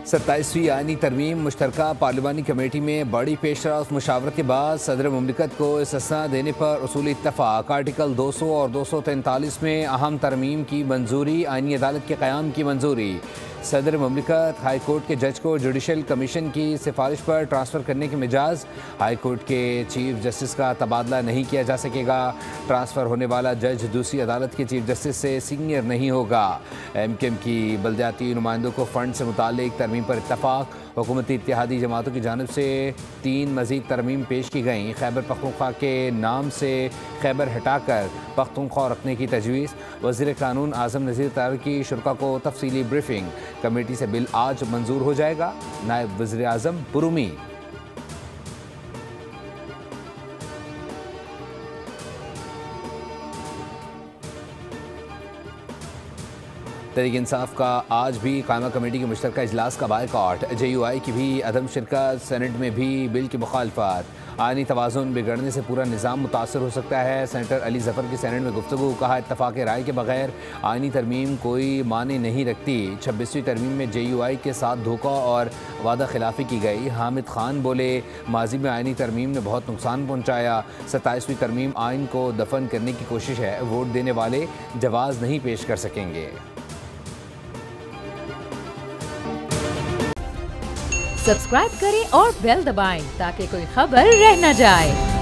27वीं आईनी तरमीम मुश्तरका पार्लिमानी कमेटी में बड़ी पेशरफ मुशावरत के बाद सदर मुमलिकत को इस्तिस्ना देने पर उसूली इत्तफाक। आर्टिकल 200 और 243 में अहम तरमीम की मंजूरी। आईनी अदालत के क़याम की मंजूरी। सदर मुमलिकत हाई कोर्ट के जज को जुडिशल कमीशन की सिफारिश पर ट्रांसफ़र करने के मिजाज। हाई कोर्ट के चीफ जस्टिस का तबादला नहीं किया जा सकेगा। ट्रांसफ़र होने वाला जज दूसरी अदालत के चीफ जस्टिस से सीनियर नहीं होगा। MKM की बल्दियाती नुमाइंदों को फ़ंड से मुतालिक तरमीम पर इत्तफाक। हुकूमती इत्तेहादी जमातों की जानिब से 3 मज़ीद तरमीम पेश की गई। खैबर पख्तूनख्वा के नाम से खैबर हटाकर पख्तूनख्वा रखने की तजवीज़। वज़ीर कानून आज़म नज़ीर तारड़ की शुरा को तफसीली ब्रीफिंग। कमेटी से बिल आज मंजूर हो जाएगा। नायब वज़ीर आज़म पुरुमीद। तहरीक इंसाफ का आज भी कायमा कमेटी की मुश्तरका इजलास का बायकॉट। JUI की भी अदम शिरकत। सेनेट में भी बिल की मुखालफत। आईनी तवाज़ुन बिगड़ने से पूरा निज़ाम मुतासर हो सकता है। सेनेटर अली ज़फ़र की सेनेट में गुफ्तगू। कहा, इत्तफ़ाक़ राय के बगैर आईनी तरमीम कोई माने नहीं रखती। 26वीं तरमीम में JUI के साथ धोखा और वादा खिलाफ़ी की गई। हामिद खान बोले, माजी में आईनी तरमीम ने बहुत नुकसान पहुँचाया। 27वीं तरमीम आइन को दफन करने की कोशिश है। वोट देने वाले जवाज़ नहीं पेश कर सकेंगे। सब्सक्राइब करें और बेल दबाएं ताकि कोई खबर रह न जाए।